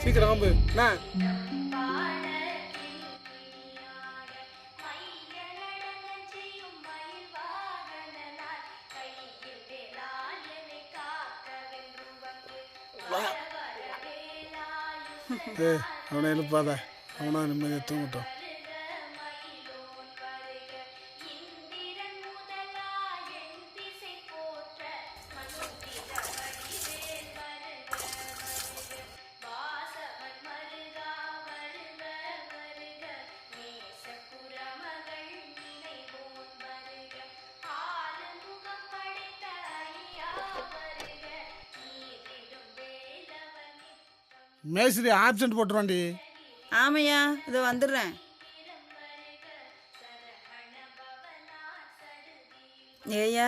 சீக்கிரம் வாம்பு அவனை எழுப்பாத, அவனா நிம்மதியாக தூங்கட்டும். மேஸ்திரி ஆப்சண்ட் போட்டுருவாண்டி. ஆமையா, இதோ வந்துடுறேன். ஏயா,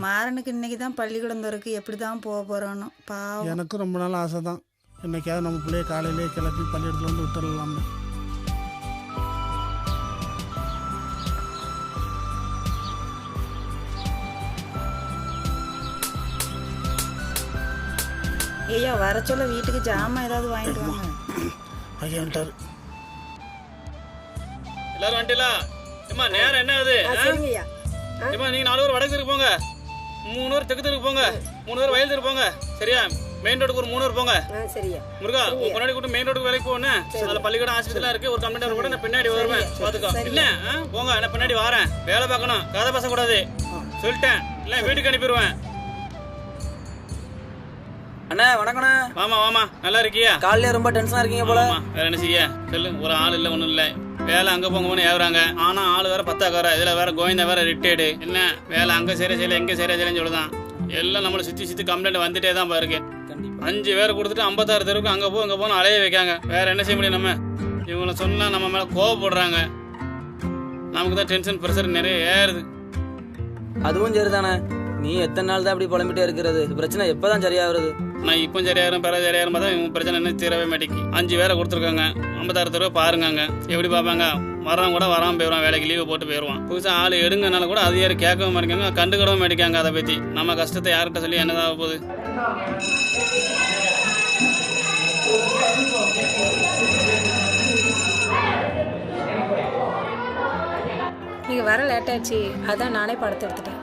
மாறனுக்கு இன்னைக்கு தான் பள்ளிக்கூடம் திறக்கு, எப்படி தான் போக போகிறானோ பாவம். எனக்கும் ரொம்ப நாள் ஆசை தான், இன்னைக்காவது நம்ம பிள்ளைய காலையிலே கிளப்பி பள்ளிக்கூடத்தில் வந்து விட்டுடலாம்னு. ஐயா, வர சொல்ல வீட்டுக்கு ஜாமான் ஏதாவது வாங்கிட்டு வாங்க. ஐயா வந்துட்டாரு. எல்லாரும் வந்துட்டீங்களா? ஏம்மா நேரம் என்ன ஆகுது? ஏம்மா நீங்கள் 4 பேர் வடக்கு தெருக்கு போங்க, 3 பேர் தெற்கு தெருக்கு போங்க, 3 பேர் வயல் தெருக்கு போங்க. சரியா? மெயின் ரோடுக்கு ஒரு 3 பேர் போங்க. சரியா முருகா, முன்னாடி கூட்டு மெயின் ரோடுக்கு வேலைக்கு போகணும். அதில் பள்ளிக்கூடம் ஆஸ்பத்திரிலாம் இருக்கு, ஒரு கம்ப்ளைண்ட் கூட நான் பின்னாடி வருவேன், பார்த்துக்கோ. என்ன போங்க, நான் பின்னாடி வரேன். வேலை பார்க்கணும், கதை பேசக்கூடாது சொல்லிட்டேன், இல்லை வீட்டுக்கு அனுப்பிடுவேன். அண்ணா வணக்கண்ணா. வாமா வாமா, நல்லா இருக்கியா? காலையில ரொம்ப டென்ஷனா இருக்கீங்க போல. வேற என்ன செய்ய சொல்லு, ஒரு ஆள் இல்லை ஒன்றும் இல்லை. வேலை அங்கே போங்கன்னு ஏவுறாங்க, ஆனால் ஆள் வேற பத்தாக்கார, இதில் வேற கோவிந்தா வேற ரிட்டையர்டு. என்ன வேலை அங்கே சரியா செய்யல, எங்கே சரியா செய்யலன்னு சொல்லுதான். எல்லாம் நம்மளை சுற்றி கம்ப்ளைண்ட் வந்துட்டே தான் பாருங்க. 5 பேர் கொடுத்துட்டு 56 தெருவுக்கு அங்கே போ இங்கே போகணும் அலைய வைக்காங்க. வேற என்ன செய்ய முடியும்? நம்ம இவங்களை சொன்னால் நம்ம மேலே கோவப்படுறாங்க. நமக்கு தான் டென்ஷன் ப்ரெஷர் நிறைய ஏறுது. அதுவும் சரிதானே. நீ எத்தனை நாள் தான் அப்படி புலம்பிட்டே இருக்கிறது? பிரச்சனை எப்பதான் சரியாகிறது? நான் இப்போ சரியாயிரும் பிற சரியாயிரும் பார்த்தா இவங்க பிரச்சனை என்ன தீரவே மாட்டேங்கி. 5 பேரை கொடுத்துருக்காங்க, 56 ரூபா பாருங்க. எப்படி பார்ப்பாங்க? வரான் கூட வராமல் போயிடுவான், வேலைக்கு லீவு போட்டு போயிடுவான். புதுசாக ஆள் எடுங்கனால கூட அது யாரும் கேட்கவும் மாட்டேங்க, கண்டுக்கிடவும் மாட்டேங்காங்க. அதை பற்றி நம்ம கஷ்டத்தை யார்கிட்ட சொல்லி என்னதாக போகுது? நீங்கள் வர லேட் ஆச்சு, அதான் நானே படத்தை எடுத்துட்டேன்.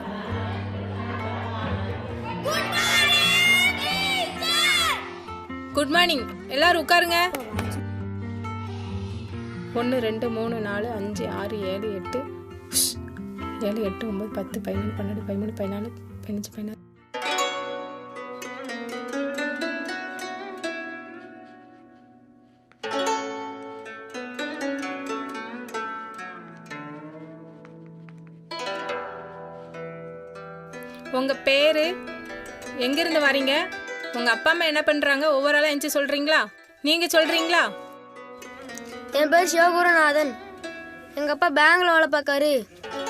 குட் மார்னிங், எல்லாரும் உட்காருங்க. 1 2 3 4 5 6 7 8 7 8 9 10 11 12 13 14 15 16. உங்க பேரு, எங்கிருந்து வரீங்க, உங்க அப்பா அம்மா என்ன பண்றாங்க, ஒவ்வொரு ஆளா எஞ்சி சொல்றீங்களா? நீங்க சொல்றீங்களா? என் பேர் சிவகுருநாதன். எங்க அப்பா பேங்க்ல வேலை பார்க்காரு.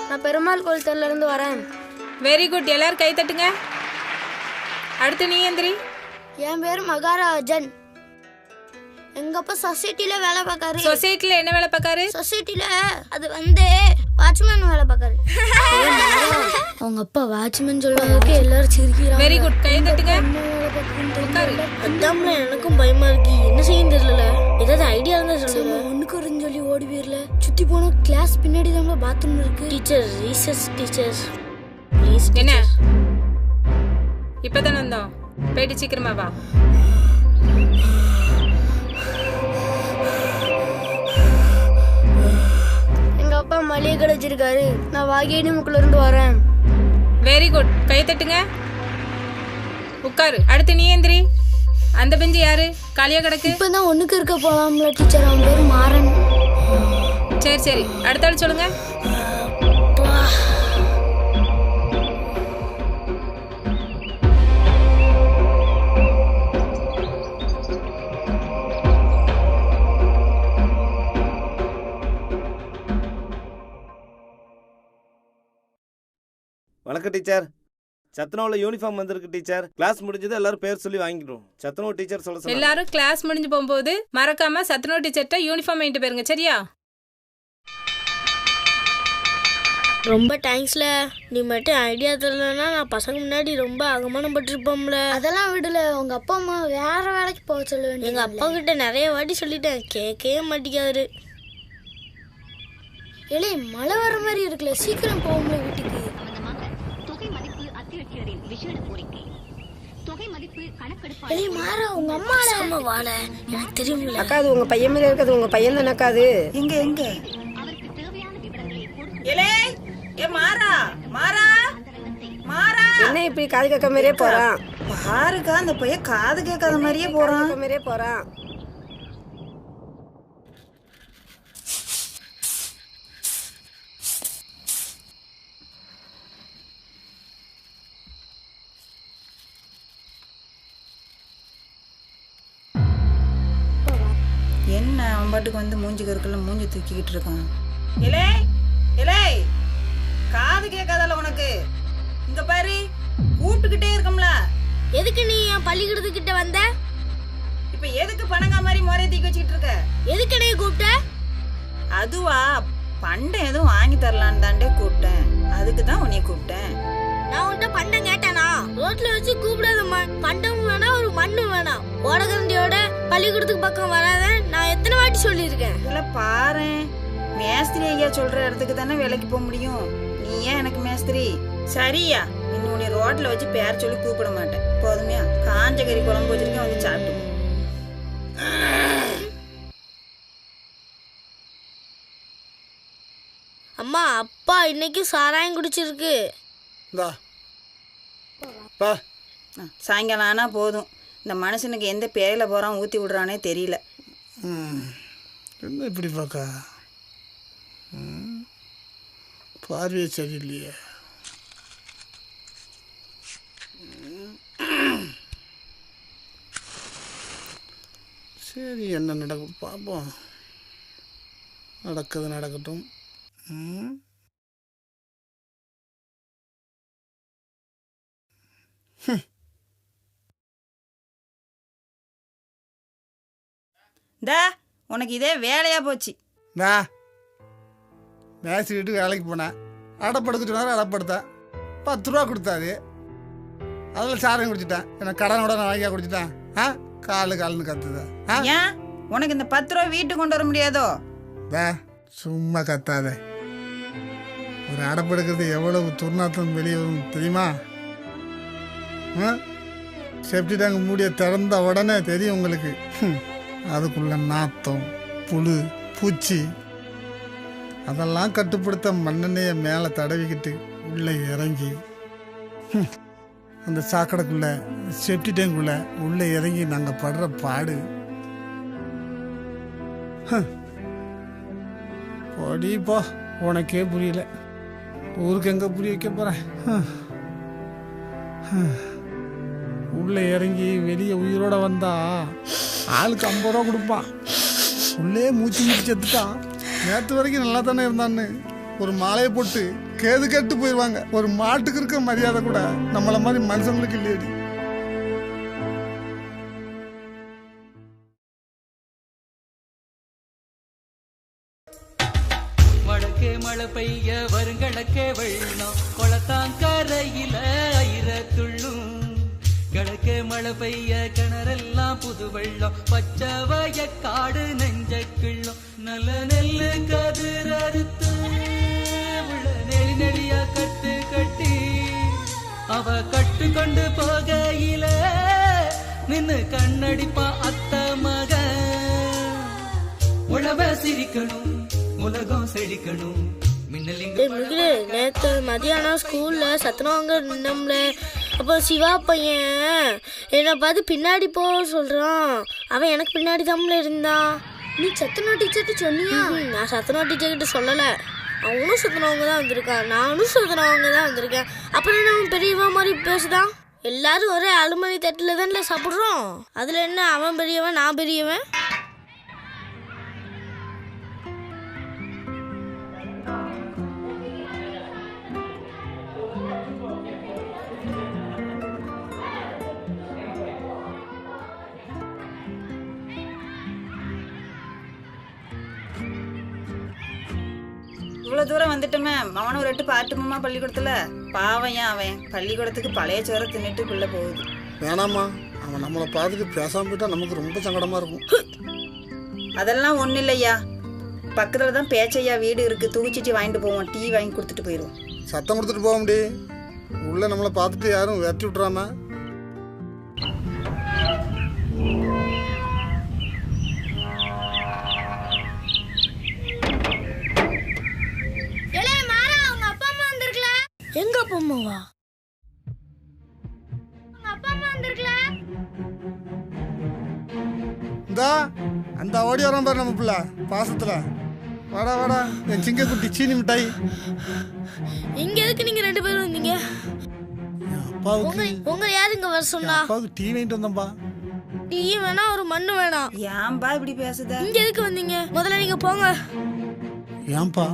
நான் பெருமாள் கோயில் தெருல இருந்து வரேன். வெரி குட், எல்லாரும் கை தட்டுங்க. அடுத்து நீ எந்திரி. என் பேர் மகாராஜன். எங்க அப்பா சொசைட்டில வேலை பார்க்காரு. சொசைட்டில என்ன வேலை பார்க்காரு? சொசைட்டில அது வாட்ச்மேன் வேலை பார்க்காரு. அவங்க அப்பா வாட்ச்மேன் சொல்றதுக்கு எல்லாரும் சிரிக்கிறாங்க. வெரி குட், கை தட்டுங்க. உட்காரு. அதாம்ல எனக்கும் பயமா இருக்கு, என்ன செய்யும் தெரியல. ஏதாவது ஐடியா இருந்தா சொல்லுங்க. ஒண்ணுக்கு ஒரு சொல்லி ஓடி போயிரல. சுத்தி போன கிளாஸ் பின்னாடி தான் பாத்ரூம் இருக்கு. Teacher, research teacher please. என்ன இப்பதான் வந்தோம், போயிட்டு சீக்கிரமா வா. எங்க அப்பா மளிகை கடை வச்சிருக்காரு. நான் வாகேடி முக்குல இருந்து வரேன். வெரி குட், கை தட்டுங்க. உட்காரு. அடுத்து நீ எந்திரி. அந்த பெஞ்சு யாரு காலியா கிடக்கு? இப்பதான் ஒண்ணுக்கு இருக்க போலாம்ல டீச்சர். அவன் பேரு மாறன். சரி சரி சரி, அடுத்த ஆள் சொல்லுங்க. வணக்கம் டீச்சர். சத்துணவுல யூனிஃபார்ம் வந்திருக்கு டீச்சர். கிளாஸ் முடிஞ்சது எல்லாரும் பேர் சொல்லி வாங்கிடுவோம். சத்துணவு டீச்சர் சொல்ல சொன்னாங்க. எல்லாரும் கிளாஸ் முடிஞ்சு போகும்போது மறக்காம சத்துணவு டீச்சர்ட்ட யூனிஃபார்ம் வாங்கிட்டு போயிருங்க, சரியா? ரொம்ப தேங்க்ஸ்ல. நீ மட்டும் ஐடியா தரலன்னா நான் பசங்க முன்னாடி ரொம்ப அகமானம் பட்டிருப்போம்ல. அதெல்லாம் விடல, உங்க அப்பா அம்மா வேற வேலைக்கு போக சொல்லுவேன். எங்க அப்பா கிட்ட நிறைய வாட்டி சொல்லிட்டேன், கேட்கவே மாட்டேங்காரு. ஏலே மழை வர மாதிரி இருக்குல்ல, சீக்கிரம் போகும்ல வீட்டுக்கு. எனக்கு தெரியும்ல அக்கா, அது உங்க பையன் மேல இருக்குது. உங்க பையன் தானே அக்கா அது? எங்க எங்க ஏலே ஏ மாறா மாறா மாறா, என்ன இப்படி காது கேட்க மாதிரியே போறான்? பாருக்கா அந்த பையன் காது கேட்காத மாதிரியே போறான். என்ன அவன் பாட்டுக்கு வந்து மூஞ்சி கருக்கெல்லாம் மூஞ்சி தூக்கிக்கிட்டு இருக்கான். இலே இலே, காது கேட்காதல உனக்கு? இங்க பாரு, கூப்பிட்டுக்கிட்டே இருக்கோம்ல. எதுக்கு நீ என் பள்ளிக்கூடத்துக்கிட்ட வந்த? இப்ப எதுக்கு பணங்கா மாதிரி முறைய தூக்கி வச்சுக்கிட்டு இருக்க? எதுக்கு நீ கூப்பிட்ட? அதுவா, பண்டம் எதுவும் வாங்கி தரலான்னு தாண்டே கூப்பிட்டேன். அதுக்கு தான் உன்னைய கூப்பிட்டேன். நான் உன்கிட்ட பண்டம் கேட்டானா? ரோட்ல வச்சு கூப்பிடாத. பண்டம் வேணாம், ஒரு மண்ணு வேணாம். ஓடகரண்டியோட பள்ளிக்கூடத்துக்கு பக்கம் வராத நான் எத்தனை வாட்டி சொல்லியிருக்கேன். இல்ல பாரு, மேஸ்திரி ஐயா சொல்ற இடத்துக்கு தானே வேலைக்கு போக முடியும். நீ ஏன் எனக்கு மேஸ்திரி? சரியா, இன்னும் ரோட்ல வச்சு பேர் சொல்லி கூப்பிட மாட்டேன். போதுமையா? காஞ்ச கறி குழம்பு வச்சிருக்கேன், வந்து சாப்பிட்டு. அம்மா, அப்பா இன்னைக்கு சாராயம் குடிச்சிருக்கு. சாயங்காலம் ஆனா போதும். இந்த மனுஷனுக்கு எந்த பேயில போறான் ஊத்தி விடுறானே தெரியல. என்ன இப்படி பார்க்க? பார்வையே சரியில்லையே. சரி, என்ன நடக்கும் பார்ப்போம். நடக்குது நடக்கட்டும். உனக்கு இதே வேலையா போச்சு. மேய்ச்சிக்கிட்டு வேலைக்கு போனேன். அடைப்படுத்த சொன்னார், அடைப்படுத்தேன். 10 ரூபா கொடுத்தாரு. அதில் சாரம் குடிச்சிட்டேன். எனக்கு கடனோட நான் வாங்கியா குடிச்சிட்டேன். காலுன்னு கத்துது. ஏன் உனக்கு இந்த 10 ரூபா வீட்டுக்கு கொண்டு வர முடியாதோ? சும்மா கத்தாத. ஒரு அடைப்படுக்கிறது எவ்வளவு துர்நாத்தம் வெளியே வரும் தெரியுமா? சேஃப்டி டேங்க் மூடிய திறந்த உடனே தெரியும் உங்களுக்கு. அதுக்குள்ள நாத்தம், புழு, பூச்சி, அதெல்லாம் கட்டுப்படுத்த மண்ணெண்ணையை மேலே தடவிக்கிட்டு உள்ளே இறங்கி அந்த சாக்கடைக்குள்ள சேஃப்டி டேங்குள்ள உள்ளே இறங்கி நாங்கள் படுற பாடு. போடிப்போ, உனக்கே புரியல. ஊருக்கு எங்கே புரிய வைக்க போகிறேன்? உள்ளே இறங்கி வெளியே உயிரோட வந்தா ஆளுக்கு 50 ரூபா கொடுப்பான். உள்ளே மூச்சு செத்துட்டான். நேற்று வரைக்கும் நல்லா தானே இருந்தான்னு ஒரு மாலையை போட்டு கேது கேட்டு போயிடுவாங்க. ஒரு மாட்டுக்கு இருக்க மரியாதை கூட நம்மள மாதிரி மனுஷங்களுக்கு இல்லையடி. வடக்கே மழை பெய்ய வருங்கடக்கே வெள்ளம் கொளத்தாங்கரையில ஐரத்துள்ளும். கிழக்கே மழை பெய்ய கிணறெல்லாம் புது வெள்ளம் பச்சை வயக்காடு நெஞ்சக்கிள்ளும். நல்ல நெல்லு கதிர் அறுத்து நெளி நெளியா கட்டு கட்டி அவ கட்டு கொண்டு போகையில நின்னு கண்ணடிப்பா அத்த மக. உழவ சிரிக்கணும், உலகம் செழிக்கணும். நேற்று மதியானம் ஸ்கூல்ல சத்துணவாங்க நின்னோம்ல. அப்போ சிவா பையன் என்னை பார்த்து பின்னாடி போக சொல்றான். அவன் எனக்கு பின்னாடி தான்ல இருந்தான். நீ சத்துணா டீச்சர்கிட்ட சொன்னியா? நான் சத்துணா டீச்சர் கிட்ட சொல்லல. அவனும் சத்துணவங்க தான் வந்திருக்கான், நானும் சத்துணவங்க தான் வந்திருக்கேன். அப்புறம் என்ன அவன் பெரியவா மாதிரி பேசுதான்? எல்லாரும் ஒரே அலுமணி தட்டுல தானே சாப்பிடுறோம். அதுல என்ன அவன் பெரியவன் நான் பெரியவன்? இவ்வளவு தூரம் வந்துட்டுமே அவனை ஒரு எட்டு பாட்டுமா பள்ளிக்கூடத்துல. பாவம் ஏன் அவன் பள்ளிக்கூடத்துக்கு பழைய சோற தின்னுட்டு பிள்ளை போகுது. வேணாம்மா, அவன் நம்மளை பார்த்துட்டு பேசாம போயிட்டா நமக்கு ரொம்ப சங்கடமா இருக்கும். அதெல்லாம் ஒன்றும் இல்லையா, பக்கத்துல தான் பேச்சையா வீடு இருக்கு, தூக்கிச்சிட்டி வாங்கிட்டு போவோம், டீ வாங்கி கொடுத்துட்டு போயிடுவோம். சத்தம் கொடுத்துட்டு போக முடியும், உள்ள நம்மளை பார்த்துட்டு யாரும் விரட்டி விட்டுறாம. எங்க அப்பா அம்மாவா? அப்பா அம்மா வந்திருக்கல. இந்தா அந்த ஓடி வரோம் பாரு நம்ம பிள்ளை பாசத்துல. வாடா வாடா என் சிங்க குட்டி சீனி மிட்டாய். இங்க எதுக்கு நீங்க 2 பேரும் வந்தீங்க? அப்பாவுக்கு உங்க யாருங்க வர சொன்னா? அப்பாவுக்கு டீ வாங்கிட்டு வந்தோம்பா. டீ வேணா ஒரு மண்ணு வேணாம். ஏன்பா இப்படி பேசுத? இங்க எதுக்கு வந்தீங்க? முதல்ல நீங்க போங்க. ஏன்பா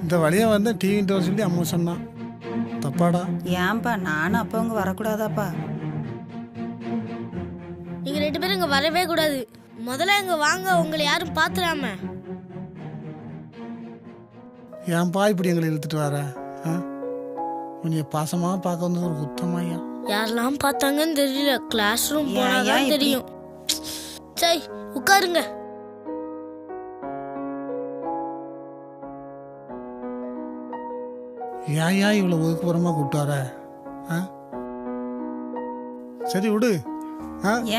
இந்த வழியா வந்து டீ வாங்கிட்டு வர சொல்லி அம்மா சொன்னான், தப்பாடா? ஏன்பா நானும் அப்பவங்க வரக்கூடாதாப்பா? நீங்க 2 பேரும் இங்க வரவே கூடாது. முதல்ல இங்க வாங்க, உங்களை யாரும் பாத்துறாம. ஏன்பா இப்படி எங்களை இழுத்துட்டு வர? உன்னைய பாசமா பார்க்க வந்தது ஒரு குத்தமாயா? யாரெல்லாம் பார்த்தாங்கன்னு தெரியல, கிளாஸ் ரூம் போனாதான் தெரியும். சரி உட்காருங்க. ஏன் இவ்வளவு ஒதுக்குப்புறமா கூப்பிட்டு வர? சரி விடு.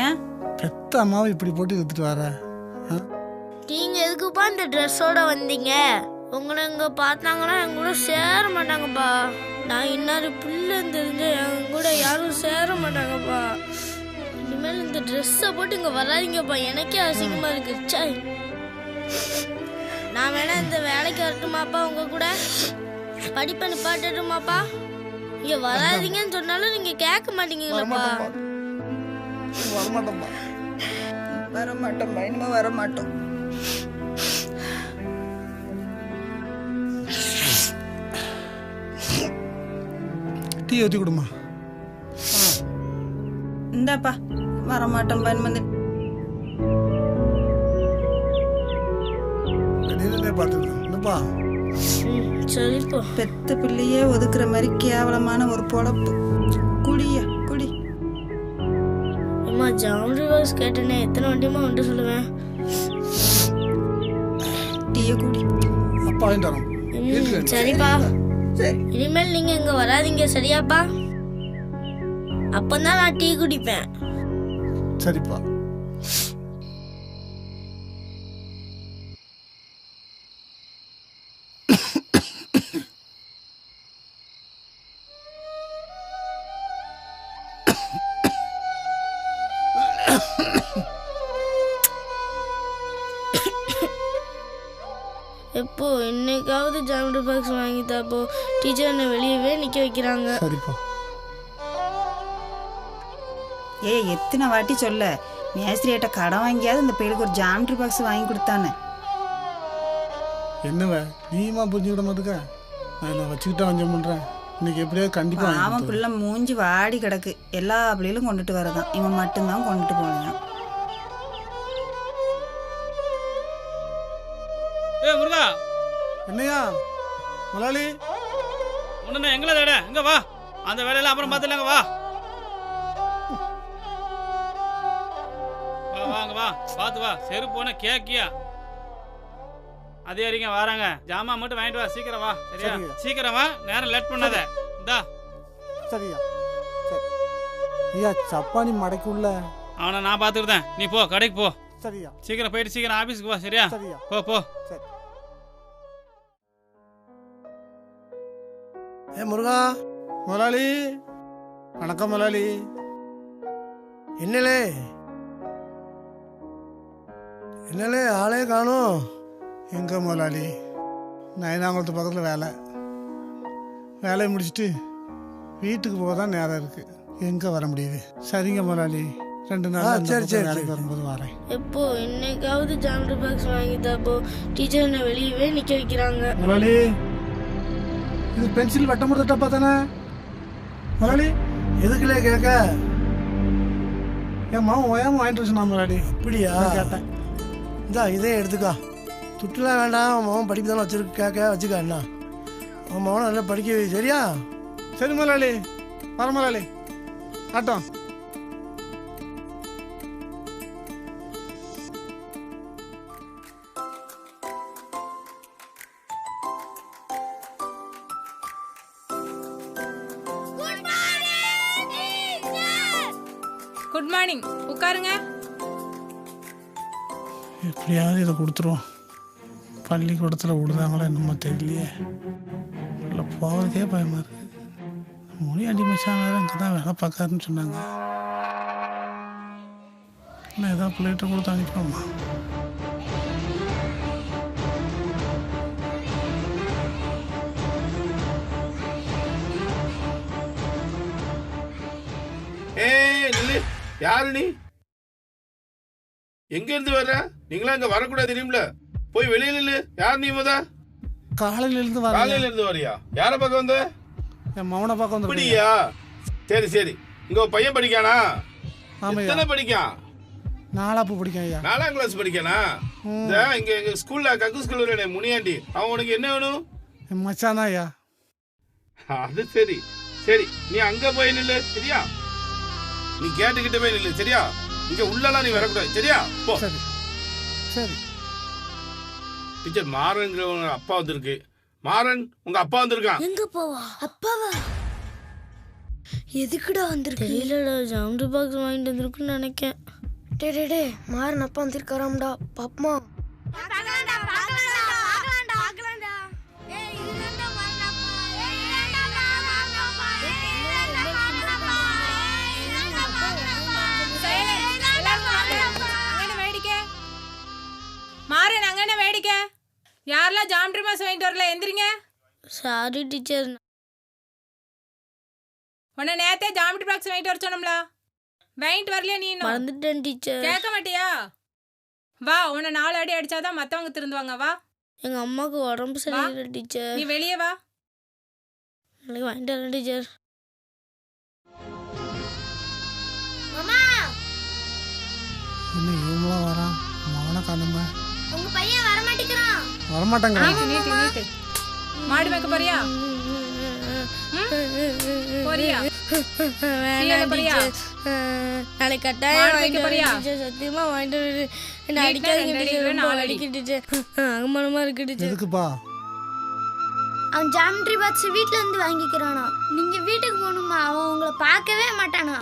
ஏன் பெத்த அம்மாவை இப்படி போட்டு இழுத்துட்டு வர? நீங்க எதுக்குப்பா இந்த ட்ரெஸ்ஸோட வந்தீங்க? உங்களை இங்க பார்த்தாங்கன்னா என் கூட சேர மாட்டாங்கப்பா. நான் இன்னாரு பிள்ளைன்னு தெரிஞ்சு என் கூட யாரும் சேர மாட்டாங்கப்பா. இனிமேல் இந்த ட்ரெஸ்ஸை போட்டு இங்க வராதிங்கப்பா, எனக்கே அசிங்கமா இருக்கு. சாய், நான் வேணா இந்த வேலைக்கு வரட்டுமாப்பா? உங்க கூட படிப்பை நிப்பாட்டட்டுமாப்பா? இங்க வராதிங்கன்னு சொன்னாலும் நீங்க கேட்க மாட்டீங்களாப்பா? வரமாட்டோம்பா. வரமாட்டோம்பா, இனிமே வரமாட்டோம். டீ ஊற்றி கொடுமா. இந்தாப்பா, வரமாட்டோம்பா இனிமே. வெளியிலே பார்த்துக்கலாம் என்னப்பா. சரிப்பா. பெத்த பிள்ளையே ஒதுக்குற மாதிரி கேவலமான ஒரு பொழப்பு. குடியா குடி. அம்மா ஜாமெட்ரி பாக்ஸ் கேட்டேனே, எத்தனை வண்டியமா வந்து சொல்லுவேன். டீய குடி. அப்பா வாங்கிட்டு வரோம். சரிப்பா, இனிமேல் நீங்க இங்க வராதீங்க, சரியாப்பா? அப்பதான் நான் டீ குடிப்பேன். சரிப்பா. எப்போ இன்னைக்காவது ஜாமெட்ரி பாக்ஸ் வாங்கிட்டாப்போ டீச்சர் என்ன வெளியவே நிக்க வைக்கிறாங்க. சரிப்பா. எத்தனை வாட்டி சொல்ல, மேஸ்திரியிட்ட கடன் வாங்கியாவது இந்த பிள்ளைக்கு ஒரு ஜாமெட்ரி பாக்ஸ் வாங்கி கொடுத்தானே. என்னவ நீமா புரிஞ்சுக்கிட மாட்டுக்க. நான் வச்சுக்கிட்டா வஞ்சம் பண்றேன். இன்னைக்கு எப்படியாவது கண்டிப்பா. அவன் பிள்ளை மூஞ்சி வாடி கிடக்கு, எல்லா பிள்ளைகளும் கொண்டுட்டு வரதான், இவன் மட்டும்தான் கொண்டுட்டு போனான். முருகா, என்னையா முதலாளி? ஒண்ணு எங்களை தேட, இங்க வா. அந்த வேலையெல்லாம் அப்புறம் பார்த்துலாங்க. வா வாங்க வா, பார்த்து வா. செருப்பு போன கேக்கியா அதே அறிங்க வராங்க. ஜாமான் மட்டும் வாங்கிட்டு வா, சீக்கிரம் வா. சரியா? சீக்கிரம் வா, நேரம் லேட் பண்ணாத. இந்தா. சரியா? சரி. ஐயா சப்பானி மடக்கி உள்ள அவனை நான் பார்த்துக்கிட்டேன், நீ போ கடைக்கு போ. சரியா? சீக்கிரம் போயிட்டு சீக்கிரம் ஆபீஸ்க்கு வா. சரியா? சரியா? போ போ. சரி. முருகா முதலாளி. வணக்கம் முதலாளி. என்னலே என்னலே ஆளே காணும். எங்கே முதலாளி, நயனாங்குளத்து பக்கத்தில் வேலையை முடிச்சுட்டு வீட்டுக்கு போக தான் நேரம் இருக்குது. எங்கே வர முடியுது? சரிங்க முதலாளி, 2 நாள் சரி வேலைக்கு வரும்போது வரேன். எப்போ இன்னைக்காவது ஜாமெட்ரி பாக்ஸ் வாங்கிட்டாப்போ டீச்சர் என்ன வெளியவே நிற்க வைக்கிறாங்க. முதலாளி, இது பென்சில் வட்ட முறை டப்பா தானே முதலாளி? எதுக்குள்ளே கேட்க? என் மாவன் ஓயாமல் வாங்கிட்டு சொன்னா முதலாளி. அப்படியா? கேட்டேன். இந்தா இதே எடுத்துக்கா. துட்டுலாம் வேண்டாம், அவன் மகன் படிப்பு தானே வச்சிருக்கு, கேட்க வச்சுக்கா. என்ன அவன் மகனை நல்லா படிக்க சரியா? சரி முதலாளி, வர முதலாளி. ஆட்டம். Good morning. உட்காருங்க. எப்படியாவது இதை கொடுத்துருவோம். பள்ளிக்கூடத்தில் விடுறாங்களா என்னமோ தெரியலையே. இல்லை போகிறதுக்கே பயமாக இருக்குது. முனியாண்டி மச்சான் வேறு இங்கே தான் வேலை பார்க்காருன்னு சொன்னாங்க. இல்லை ஏதாவது பிள்ளைகிட்ட கொடுத்து அனுப்பிடுவோமா? யாரு நீ? எங்க இருந்து வர்ற? நீங்களா இங்க வரக்கூடாது தெரியுமில. போய் வெளியில இல்ல. யார் நீ? காலையில இருந்து வரியா? யார பார்க்க வந்த? என் மவனை பார்க்க வந்த. அப்படியா? சரி சரி. இங்க ஒரு பையன் படிக்கானா? எத்தனை படிக்கான்? 4ஆம் படிக்கான் ஐயா. 4ஆம் கிளாஸ் படிக்கானா? இங்க எங்க ஸ்கூல்ல கக்கு ஸ்கூல்ல முனியாண்டி. அவன் உனக்கு என்ன வேணும்? என் மச்சான் தான் ஐயா. அது சரி சரி. நீ அங்க போய் நில்லு சரியா? நீ கேட்டுக்கிட்ட போய் நில்லு சரியா? இங்க உள்ளலாம் நீ வரக்கூடாது சரியா? போ. சரி சரி. டீச்சர் மாறன்ங்கிற அப்பா வந்திருக்கு. மாறன் உங்க அப்பா வந்திருக்கான். எங்க போவா? அப்பாவா? எதுக்குடா வந்திருக்கு? தெரியலடா, ஜாமெட்ரி பாக்ஸ் வாங்கிட்டு வந்திருக்குன்னு நினைக்கேன். டே மாறன் அப்பா வந்திருக்காராம்டா. பாப்பமா. மாறன் அங்கே வேடிக்கை. யாரெல்லாம் ஜாமெட்ரி பாக்ஸ் வாங்கிட்டு வரல? எந்திரிங்க. Sorry teacher. உன்னை நேத்தே ஜாமெட்ரி பாக்ஸ் வாங்கிட்டு வர சொன்னோம்ல, வாங்கிட்டு வரலையா? நீ மறந்துட்டேன் டீச்சர். கேட்க மாட்டியா? வா, உன்னை 4 அடி அடிச்சாதான் மற்றவங்க திருந்துவாங்க. வா. எங்கள் அம்மாவுக்கு உடம்பு சரியில்லை டீச்சர். நீ வெளியே வா. நாளைக்கு வாங்கிட்டு வரேன் டீச்சர். என்ன இவங்களாம் வரான்? மவனை காணுங்க. உங்க பையன் வர மாட்டேங்கிறான். வரமாட்டாங்க. நீட்டு மாடு மேய்க்க போறியா? போறியா? நாளைக்கு கட்டாயம் வாங்கிட்டு போறியா? சத்தியமா வாங்கிட்டு என்ன அடிக்காதீங்க டீச்சர். அடிக்க டீச்சர். அகமானமா இருக்கு டீச்சர். எதுக்குப்பா? அவன் ஜாமெட்ரி பாக்ஸ் வீட்ல இருந்து வாங்கிக்கிறானா? நீங்க வீட்டுக்கு போகணுமா? அவன் உங்களை பார்க்கவே மாட்டானா?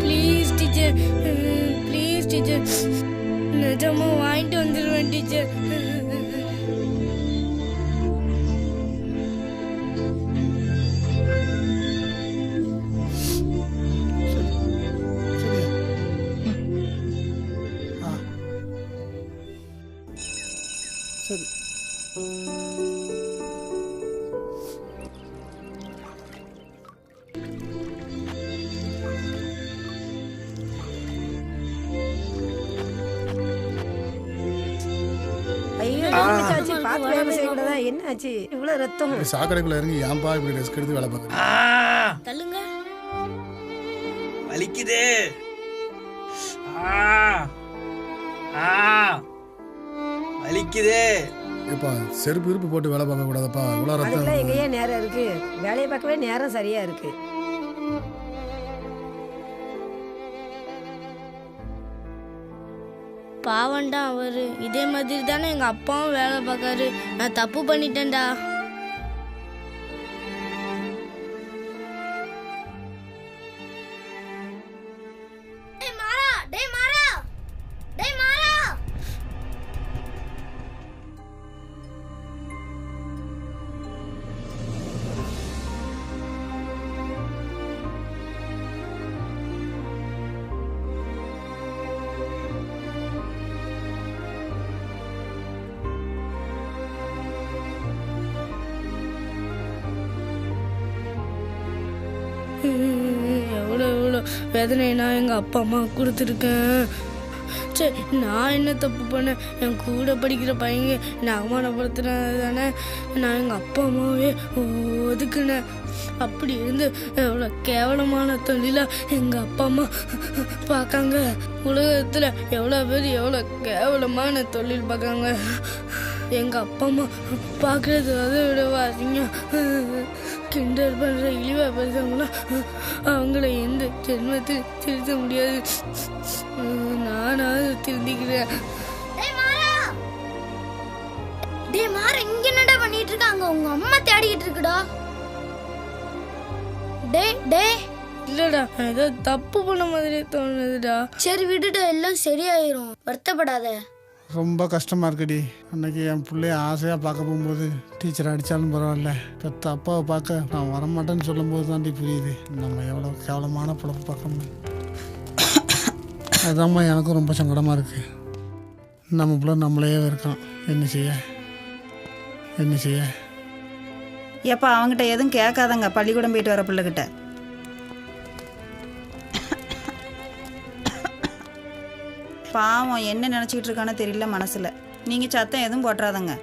ப்ளீஸ் டீச்சர், நிஜமா வாங்கிட்டு வந்துடுவேன் டீச்சர். சரி. என்ன ஆச்சு? இவ்வளவு ரத்தம். சாக்கடைக்குள்ள இறங்கி ஏன்பா இப்படி ரிஸ்க் எடுத்து வேலை பார்க்க? தள்ளுங்க. வலிக்குதே. வலிக்குதே. ஏப்பா செருப்பு இருப்பு போட்டு வேலை பார்க்க கூடாதப்பா. இவ்வளவு ரத்தம். அதுக்கெல்லாம் எங்கேயே நேரம் இருக்கு? வேலையை பார்க்கவே நேரம் சரியா இருக்கு. பாவண்டா அவரு. இதே மாதிரி தானே எங்க அப்பாவும் வேலை பார்க்காரு. நான் தப்பு பண்ணிட்டேன்டா. எவ்வளோ எவ்வளோ வேதனை நான் எங்கள் அப்பா அம்மா கொடுத்துருக்கேன். சரி, நான் என்ன தப்பு பண்ணேன்? என் கூட படிக்கிற பையங்க என்னை அவமானப்படுத்துனது தானே நான் எங்கள் அப்பா அம்மாவே ஒதுக்குனேன். அப்படி இருந்து எவ்வளோ கேவலமான தொழிலாக எங்கள் அப்பா அம்மா பார்க்காங்க. உலகத்தில் எவ்வளோ பேர் எவ்வளோ கேவலமான தொழில் பார்க்காங்க. எங்கள் அப்பா அம்மா பார்க்குறது அதை விட வாசிங்க கிண்டல் பண்ணுற இழிவாக பேசுறவங்களாம் அவங்கள எந்த ஜென்மத்தில் திருத்த முடியாது. நானாவது திருந்திக்கிறேன். இங்க என்னடா பண்ணிட்டு இருக்காங்க? உங்க அம்மா தேடிக்கிட்டு இருக்குடா. இல்லடா, ஏதோ தப்பு பண்ண மாதிரி தோணுதுடா. சரி விடுடா, எல்லாம் சரியாயிரும், வருத்தப்படாத. ரொம்ப கஷ்டமாக இருக்குடி. அன்னைக்கு என் பிள்ளைய ஆசையாக பார்க்க போகும்போது டீச்சர் அடித்தாலும் பரவாயில்ல, பெற்ற அப்பாவை பார்க்க நான் வரமாட்டேன்னு சொல்லும்போது தாண்டி புரியுது நம்ம எவ்வளோ கேவலமான பிழப்பு பார்க்கணும். அதுதான்மா எனக்கும் ரொம்ப சங்கடமாக இருக்குது. நம்ம பிள்ளை நம்மளே இருக்கான். என்ன செய்ய ஏப்பா அவங்ககிட்ட எதுவும் கேட்காதங்க. பள்ளிக்கூடம் போயிட்டு வர பிள்ளைகிட்ட பாவம் என்ன நினச்சிக்கிட்டு இருக்கானோ தெரியல மனசில். நீங்கள் சத்தம் எதுவும் போட்டுறாதங்க.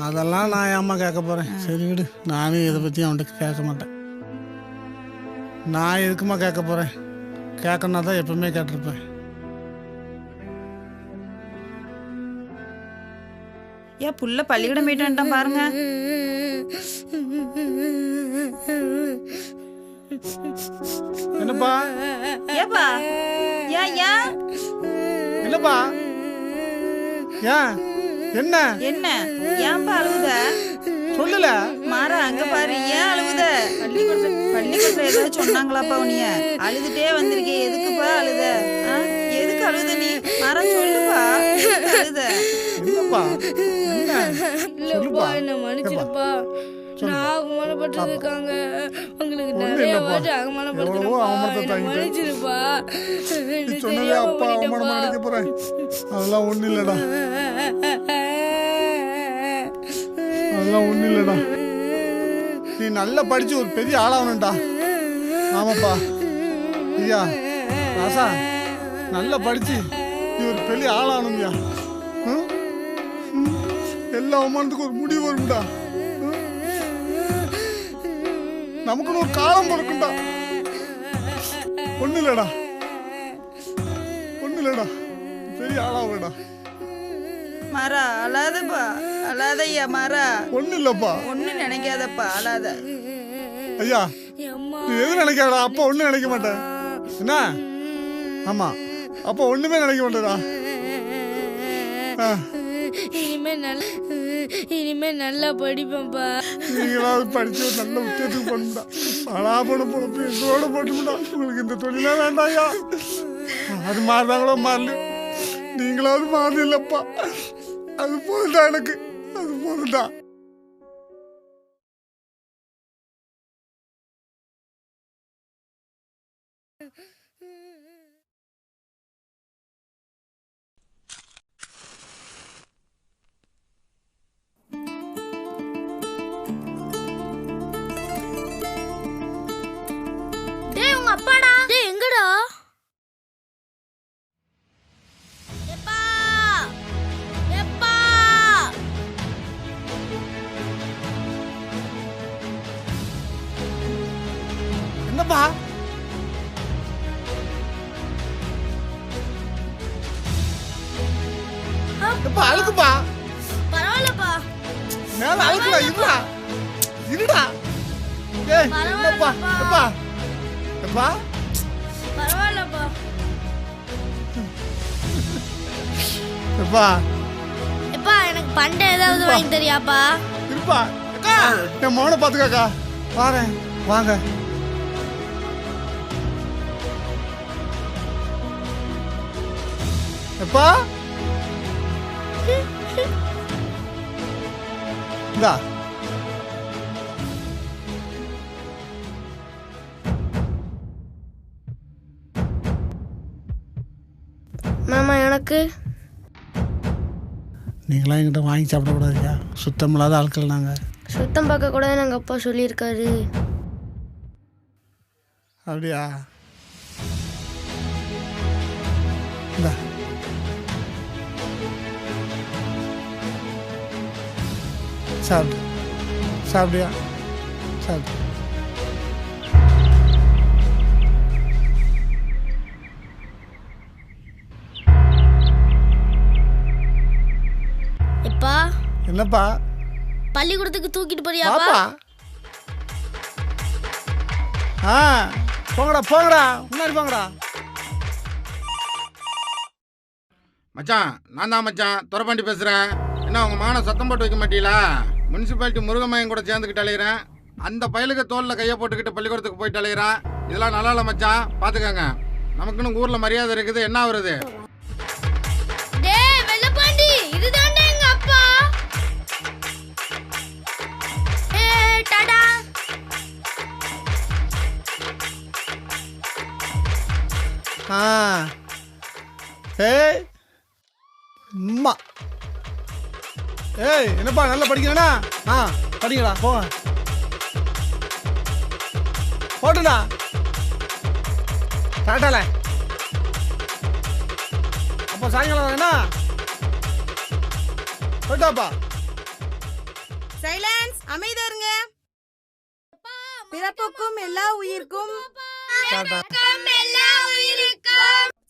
அதெல்லாம் நான் ஏம்மா கேட்க போகிறேன். சரி விடு, நானும் இதை பற்றி அவன்கிட்ட கேட்க மாட்டேன். நான் எதுக்குமா கேட்க போகிறேன்? கேட்கணுன்னா தான் எப்பவுமே கேட்டிருப்பேன். ஏன் புள்ள பள்ளிக்கூடம் போயிட்டு வந்துட்டான் பாருங்க. என்னப்பா ஏப்பா என்னப்பா ஏன் என்ன என்ன ஏன்பா அழுவுத? சொல்லல மாறா அங்க பாரு, ஏன் அழுவுத? பள்ளிக்கூடத்துல ஏதாவது சொன்னாங்களாப்பா உனிய? அழுதுட்டே வந்திருக்கே, எதுக்குப்பா அழுத? எதுக்கு அழுத நீ? மாறா சொல்லுப்பா, அழுத என்னப்பா? இல்லப்பா, என்ன மன்னிச்சிருப்பா. நான் அவமானப்பட்டிருக்காங்க. உங்களுக்கு நிறைய வாட்டி அவமானப்படுத்திருப்பா. மன்னிச்சிருப்பா. சொன்னதே அப்பா அவமானமா நினைக்க போறேன். அதெல்லாம் ஒண்ணு இல்லடா. நீ நல்லா படிச்சு ஒரு பெரிய ஆளாகணும்டா. ஆமாப்பா ஐயா ராசா, நல்லா படிச்சு நீ ஒரு பெரிய ஆளாகணும்யா. எல்லா அவமானத்துக்கும் ஒரு முடிவு வரும்டா. நமக்குன்னு ஒரு காலம் பிறக்கும்டா. ஒண்ணு இல்லடா, பெரிய ஆளாவடா. மாறா அழாதப்பா, அழாதையா மாறா. ஒண்ணு இல்லப்பா, ஒண்ணு நினைக்காதப்பா, அழாத. ஐயா நீ எதுவும் நினைக்காதடா. அப்பா ஒண்ணு நினைக்க மாட்டேன். என்ன? ஆமா, அப்பா ஒண்ணுமே நினைக்க மாட்டேடா. இனிமே நல்லா படிப்பேன்ப்பா. நீங்களாவது படிச்சு ஒரு நல்ல உத்தியோகத்துக்கு பண்ணுடா. பலாபண பொழப்பு எங்களோட போட்டுடா. உங்களுக்கு இந்த தொழிலா வேண்டாயா? அது மாறுதாங்களோ மாறல, நீங்களாவது மாறல இல்லப்பா. அது போதுண்டா, எனக்கு அது போதுண்டா. அப்பாடா, எங்கடா? என்னப்பா? எப்பா அழுக்குப்பா. பரவாயில்லப்பா, மேல அழுக்குடா. இருடா. ஏய் என்னப்பா? எப்பா எப்பா பரவாயில்லப்பா. எப்பா எப்பா எனக்கு பண்டை ஏதாவது வாங்கி தரியாப்பா? இருப்பா. அக்கா என் மௌன பாத்துக்காக்கா பாரு. வாங்க எப்பா. இந்தா மாமா எனக்கு. நீங்களாம் என்கிட்ட வாங்கி சாப்பிடக்கூடாதுயா. சுத்தமில்லாத ஆட்கள் நாங்கள். சுத்தம் பார்க்க கூட எங்கள் அப்பா சொல்லியிருக்காரு. அப்படியா? இந்தா. சாப்பிடு. சாப்பிடியா? சாப்பிடு. எப்பா என்னப்பா? பள்ளிக்கூடத்துக்கு தூக்கிட்டு போறியாப்பா? பாப்பா. போங்கடா போங்கடா, முன்னாடி போங்கடா. மச்சான், நான் தான் மச்சான் துறப்பாண்டி பேசுகிறேன். என்ன உங்கள் மகனை சத்தம் போட்டு வைக்க மாட்டீங்களா? முனிசிபாலிட்டி முருகமையம் கூட சேர்ந்துக்கிட்டு அலையிறேன். அந்த பயலுக்கு தோளில் கையை போட்டுக்கிட்டு பள்ளிக்கூடத்துக்கு போயிட்டு அலையிறான். இதெல்லாம் நல்லா இல்லை மச்சான், பார்த்துக்கங்க. நமக்குன்னு ஊரில் மரியாதை இருக்குது. என்ன வருது? டேய் வெள்ளப்பாண்டி, இதுதான்டா எங்க அப்பா. ஏய் டாடா. ஏய் அம்மா. ஏய் என்னப்பா நல்லா படிக்கிறேனா? படிங்கடா போங்க. போட்டுடா டாட்டால. அப்போ சாயங்காலம் வரேனா? போயிட்டாப்பா. சைலன்ஸ், அமைதியா இருங்க. பிறப்புக்கும் எல்லா உயிர்க்கும்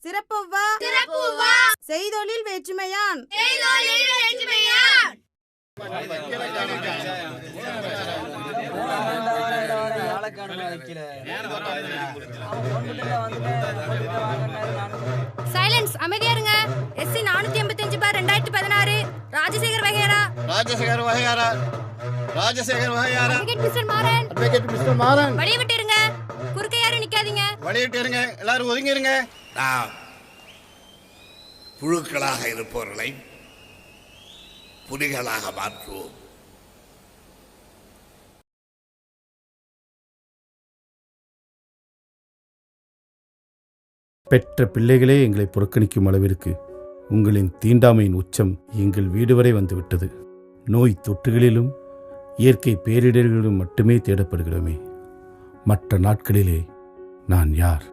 சிறப்புவா செய்தொழில் வேற்றுமையான். சைலன்ஸ், அமைதியா இருங்க. SC 485/2016 ராஜசேகர் வகையாரா. Advocate mister Maran. வழியை விட்டு இருங்க. குறுக்க யாரும் நிக்காதீங்க. வழியிட்டு இருங்க, எல்லாரும் ஒதுங்கி இருங்க. நாம் புழுக்களாக இருப்பவர்களை புலிகளாக மாற்றுவோம். பெற்ற பிள்ளைகளே எங்களை புறக்கணிக்கும் அளவிற்கு உங்களின் தீண்டாமையின் உச்சம் எங்கள் வீடு வரை வந்துவிட்டது. நோய் தொற்றுகளிலும் இயற்கை பேரிடர்களிலும் மட்டுமே தேடப்படுகிறோமே. மற்ற நாட்களிலே நான் யார்?